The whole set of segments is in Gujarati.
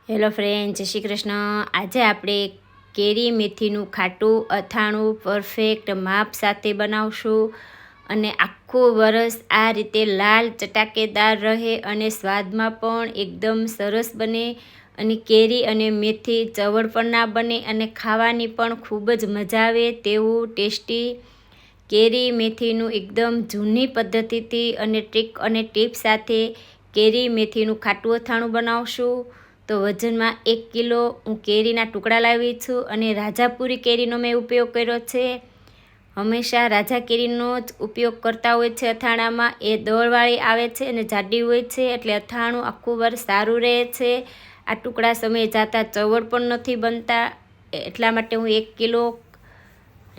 હેલો ફ્રેન્ડ, જય શ્રી કૃષ્ણ। આજે આપણે કેરી મેથીનું ખાટું અથાણું પરફેક્ટ માપ સાથે બનાવશું અને આખું વરસ આ રીતે લાલ ચટાકેદાર રહે અને સ્વાદમાં પણ એકદમ સરસ બને અને કેરી અને મેથી ચવડ પણ ના બને અને ખાવાની પણ ખૂબ જ મજા આવે તેવું ટેસ્ટી કેરી મેથીનું એકદમ જૂની પદ્ધતિથી અને ટ્રીક અને ટીપ સાથે કેરી મેથીનું ખાટું અથાણું બનાવશું। તો વજનમાં 1 કિલો હું કેરીના ટુકડા લાવી છું અને રાજાપુરી કેરીનો મેં ઉપયોગ કર્યો છે। હંમેશા રાજા કેરીનો જ ઉપયોગ કરતા હોય છે અથાણામાં। એ દળવાળી આવે છે અને જાડી હોય છે એટલે અથાણું આખું વર્ષ સારું રહે છે। આ ટુકડા સમય જાતા ચવડ પણ નથી બનતા, એટલા માટે હું 1 કિલો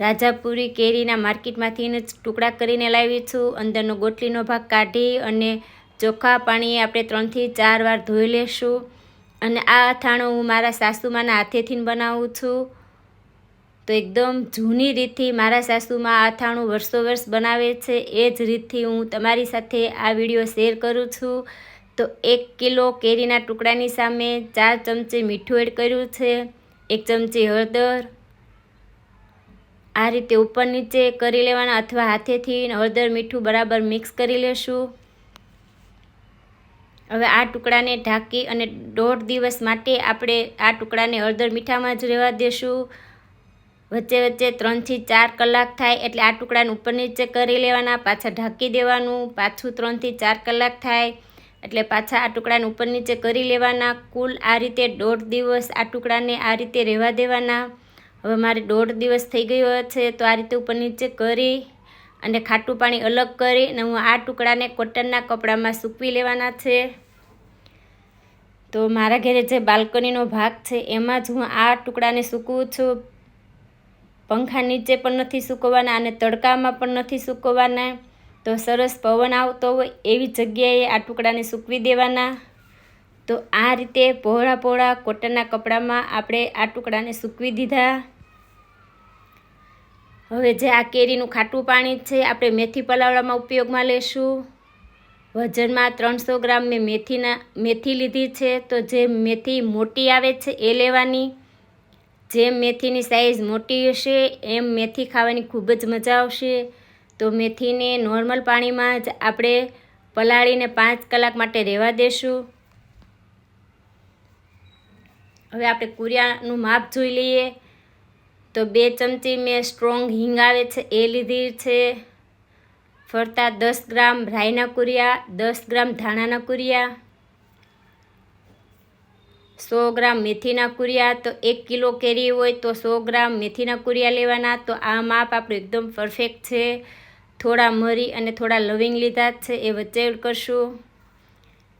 રાજાપુરી કેરીના માર્કેટમાંથી જ ટુકડા કરીને લાવી છું। અંદરનો ગોટલીનો ભાગ કાઢી અને ચોખ્ખા પાણીએ આપણે 3 થી 4 વાર ધોઈ લેશું। અને આ અથાણું હું મારા સાસુમાના હાથેથી બનાવું છું। તો એકદમ જૂની રીતથી મારા સાસુમાં આ અથાણું વર્ષો વર્ષ બનાવે છે, એ જ રીતથી હું તમારી સાથે આ વિડીયો શેર કરું છું। તો 1 કિલો કેરીના ટુકડાની સામે 4 ચમચી મીઠું એડ કર્યું છે, 1 ચમચી હળદર। આ રીતે ઉપર નીચે કરી લેવાના અથવા હાથેથી હળદર મીઠું બરાબર મિક્સ કરી લેશું। હવે આ ટુકડાને ઢાંકી અને 1.5 દિવસ માટે આપણે આ ટુકડાને હળદર મીઠામાં જ રહેવા દેશું। વચ્ચે વચ્ચે 3 થી 4 કલાક થાય એટલે આ ટુકડાને ઉપર નીચે કરી લેવાના, પાછા ઢાંકી દેવાનું, પાછું 3 થી 4 કલાક થાય એટલે પાછા આ ટુકડાને ઉપર નીચે કરી લેવાના। કુલ આ રીતે 1.5 દિવસ આ ટુકડાને આ રીતે રહેવા દેવાના। હવે મારે 1.5 દિવસ થઈ ગયો છે, તો આ રીતે ઉપર નીચે કરી અને ખાટું પાણી અલગ કરી અને હું આ ટુકડાને કોટનના કપડામાં સૂકવી લેવાના છે। તો મારા ઘરે જે બાલ્કનીનો ભાગ છે એમાં જ હું આ ટુકડાને સૂકવું છું। પંખા નીચે પણ નથી સૂકવવાના અને તડકામાં પણ નથી સૂકવવાના। તો સરસ પવન આવતો હોય એવી જગ્યાએ આ ટુકડાને સૂકવી દેવાના। તો આ રીતે પહોળા પહોળા કોટનના કપડામાં આપણે આ ટુકડાને સૂકવી દીધા। હવે જે આ કેરીનું ખાટું પાણી છે આપણે મેથી પલાળવામાં ઉપયોગમાં લેશું। વજનમાં 300 ગ્રામ મેં મેથી લીધી છે। તો જે મેથી મોટી આવે છે એ લેવાની। જેમ મેથીની સાઈઝ મોટી હશે એમ મેથી ખાવાની ખૂબ જ મજા આવશે। તો મેથીને નોર્મલ પાણીમાં જ આપણે પલાળીને 5 કલાક માટે રહેવા દેશું। હવે આપણે કુરિયાનું માપ જોઈ લઈએ। તો 2 ચમચી મેં સ્ટ્રોંગ હિંગ આવે છે એ લીધી છે। ફરતા 10 ગ્રામ રાઈના કુરિયા, 10 ગ્રામ ધાણાના કુરિયા, 100 ગ્રામ મેથીના કુરિયા। તો 1 કિલો કેરી હોય તો 100 ગ્રામ મેથીના કુરિયા લેવાના। તો આ માપ આપણું એકદમ પરફેક્ટ છે। થોડા મરી અને થોડા લવિંગ લીધા છે એ વચ્ચે એડ કરશું।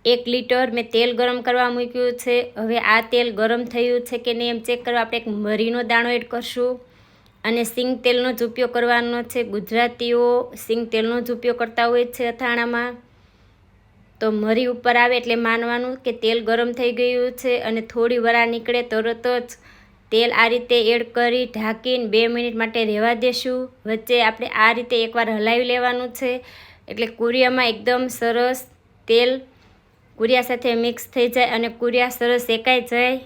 1 લીટર મેં તેલ ગરમ કરવા મૂક્યું છે। હવે આ તેલ ગરમ થયું છે કે નહીં એમ ચેક કરવા આપણે 1 મરીનો દાણો એડ કરશું અને સિંગ તેલનો જ ઉપયોગ કરવાનો છે। ગુજરાતીઓ સિંગ તેલનો જ ઉપયોગ કરતા હોય છે અથાણામાં। તો મરી ઉપર આવે એટલે માનવાનું કે તેલ ગરમ થઈ ગયું છે અને થોડી વરાળ નીકળે તરત જ તેલ આ રીતે એડ કરી ઢાંકીને 2 મિનિટ માટે રહેવા દેશું। વચ્ચે આપણે આ રીતે એકવાર હલાવી લેવાનું છે એટલે કુરિયામાં એકદમ સરસ તેલ કુરિયા સાથે મિક્સ થઈ જાય અને કુરિયા સરસ શેકાઈ જાય।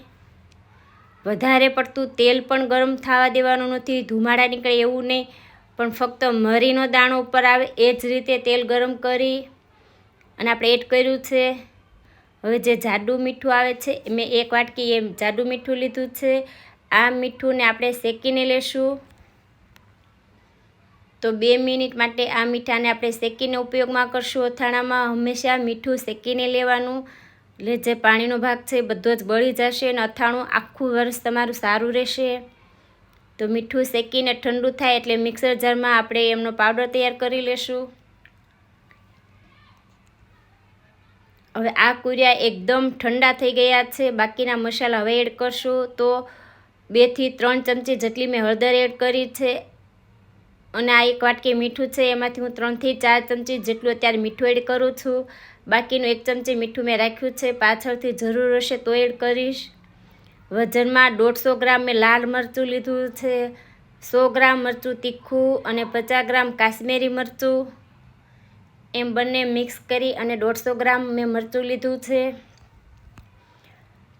વધારે પડતું તેલ પણ ગરમ થવા દેવાનું નથી, ધુમાડા નીકળે એવું નહીં, પણ ફક્ત મરીનો દાણો ઉપર આવે એ જ રીતે તેલ ગરમ કરી અને આપણે એડ કર્યું છે। હવે જે જાડું મીઠું આવે છે મેં 1 વાટકી એમ જાડું મીઠું લીધું છે। આ મીઠુંને આપણે શેકીને લેશું। તો 2 મિનિટ માટે આ મીઠાને આપણે શેકીને ઉપયોગમાં કરશું અથાણામાં। હંમેશા મીઠું શેકીને લેવાનું એટલે જે પાણીનો ભાગ છે એ બધો જ બળી જશે અને અથાણું આખું વર્ષ તમારું સારું રહેશે। તો મીઠું શેકીને ઠંડુ થાય એટલે મિક્સર જારમાં આપણે એમનો પાવડર તૈયાર કરી લેશું। હવે આ કુરિયા એકદમ ઠંડા થઈ ગયા છે, બાકીના મસાલા હવે એડ કરશું। તો 2 થી 3 ચમચી જેટલી મેં હળદર એડ કરી છે અને આ 1 વાટકી મીઠું છે એમાંથી હું 3 થી 4 ચમચી જેટલું અત્યારે મીઠું એડ કરું છું। બાકીનું 1 ચમચી મીઠું મેં રાખ્યું છે, પાછળથી જરૂર હશે તો એડ કરીશ। વજનમાં 150 ગ્રામ મેં લાલ મરચું લીધું છે, 100 ગ્રામ મરચું તીખું અને 50 ગ્રામ કાશ્મીરી મરચું, એમ બંને મિક્સ કરી અને 150 ગ્રામ મેં મરચું લીધું છે।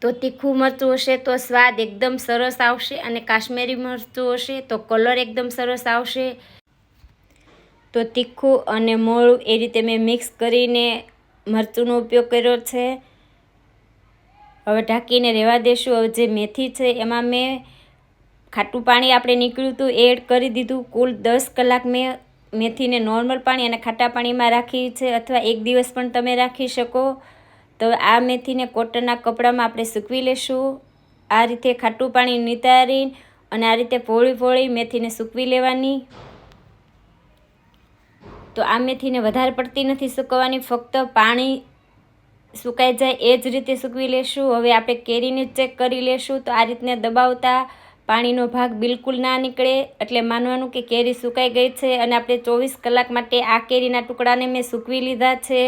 તો તીખું મરચું હશે તો સ્વાદ એકદમ સરસ આવશે, અને કાશ્મીરી મરચું હશે તો કલર એકદમ સરસ આવશે. તો તીખું અને મોળું એ રીતે મેં મિક્સ કરીને મરચુંનો ઉપયોગ કર્યો છે. હવે ઢાંકીને રહેવા દેશું. હવે જે મેથી છે એમાં મેં ખાટું પાણી આપણે નીકળ્યું હતું એડ કરી દીધું. કુલ 10 કલાક મેં મેથીને નોર્મલ પાણી અને ખાટા પાણીમાં રાખી છે, અથવા 1 દિવસ પણ તમે રાખી શકો. તો આ મેથીને કોટનના કપડામાં આપણે સૂકવી લેશું. આ રીતે ખાટું પાણી નિતારી અને આ રીતે પોળી મેથીને સૂકવી લેવાની. તો આ મેથીને વધારે પડતી નથી સૂકવવાની, ફક્ત પાણી સુકાઈ જાય એ જ રીતે સૂકવી લેશું. હવે આપણે કેરીને ચેક કરી લેશું. તો આ રીતને દબાવતા પાણીનો ભાગ બિલકુલ ના નીકળે એટલે માનવાનું કે કેરી સુકાઈ ગઈ છે. અને આપણે 24 કલાક માટે આ કેરીના ટુકડાને મેં સૂકવી લીધા છે.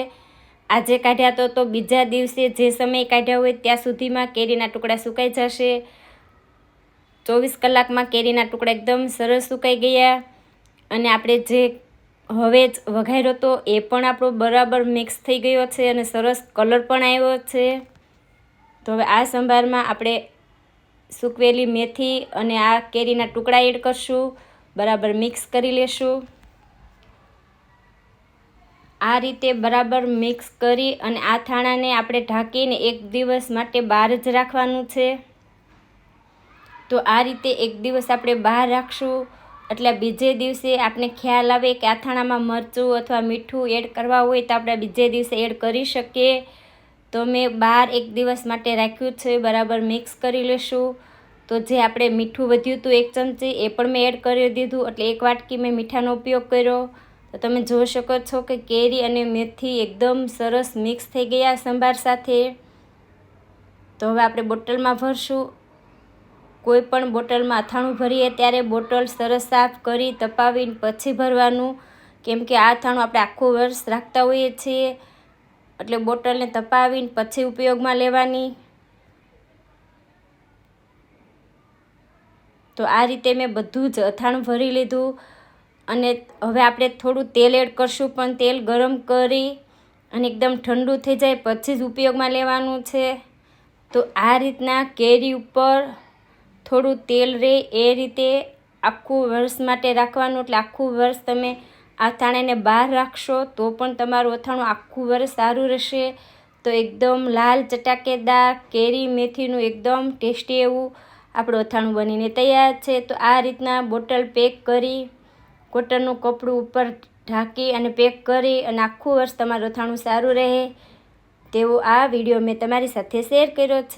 આજે કાઢ્યા તો બીજા દિવસે જે સમયે કાઢ્યા હોય ત્યાં સુધીમાં કેરીના ટુકડા સુકાઈ જશે. 24 કલાકમાં કેરીના ટુકડા એકદમ સરસ સુકાઈ ગયા. અને આપણે જે હવે જ વઘાર્યો તો એ પણ આપણો બરાબર મિક્સ થઈ ગયો છે અને સરસ કલર પણ આવ્યો છે. તો હવે આ સંભારમાં આપણે સૂકવેલી મેથી અને આ કેરીના ટુકડા એડ કરશું. બરાબર મિક્સ કરી લેશું. આ રીતે બરાબર મિક્સ કરી અને આ થાણાને આપણે ઢાંકીને 1 દિવસ માટે બહાર જ રાખવાનું છે. તો આ રીતે 1 દિવસ આપણે બહાર રાખશું એટલે બીજે દિવસે આપણે ખ્યાલ આવે કે આ થાણામાં મરચું અથવા મીઠું એડ કરવા હોય તો આપણે બીજે દિવસે એડ કરી શકીએ. તો મેં બહાર 1 દિવસ માટે રાખ્યું છે. બરાબર મિક્સ કરી લેશું. તો જે આપણે મીઠું વધ્યું હતું 1 ચમચી એ પણ મેં એડ કરી દીધું, એટલે 1 વાટકી મેં મીઠાનો ઉપયોગ કર્યો. તો તમે જોઈ શકો છો કે કેરી અને મેથી એકદમ સરસ મિક્સ થઈ ગયા સંભાર સાથે. તો હવે આપણે બોટલમાં ભરશું. કોઈ પણ બોટલમાં અથાણું ભરીએ ત્યારે બોટલ સરસ સાફ કરી તપાવીને પછી ભરવાનું, કેમ કે આ અથાણું આપણે આખું વર્ષ રાખતા હોઈએ છીએ એટલે બોટલને તપાવીને પછી ઉપયોગમાં લેવાની. તો આ રીતે મેં બધું જ અથાણું ભરી લીધું. અને હવે આપણે થોડું તેલ એડ કરશું, પણ તેલ ગરમ કરી અને એકદમ ઠંડુ થઈ જાય પછી જ ઉપયોગમાં લેવાનું છે. તો આ રીતના કેરી ઉપર થોડું તેલ રહે એ રીતે આખું વર્ષ માટે રાખવાનું. એટલે આખું વર્ષ તમે આ અથાણાને બહાર રાખશો તો પણ તમારું અથાણું આખું વર્ષ સારું રહેશે. તો એકદમ લાલ ચટાકેદાર કેરી મેથીનું એકદમ ટેસ્ટી એવું આપણું અથાણું બનીને તૈયાર છે. તો આ રીતના બોટલ પેક કરી કોટનનું કપડું ઉપર ઢાંકી અને પેક કરી અને આખું વર્ષ તમારું અથાણું સારું રહે તેવો આ વિડીયો મેં તમારી સાથે શેર કર્યો છે.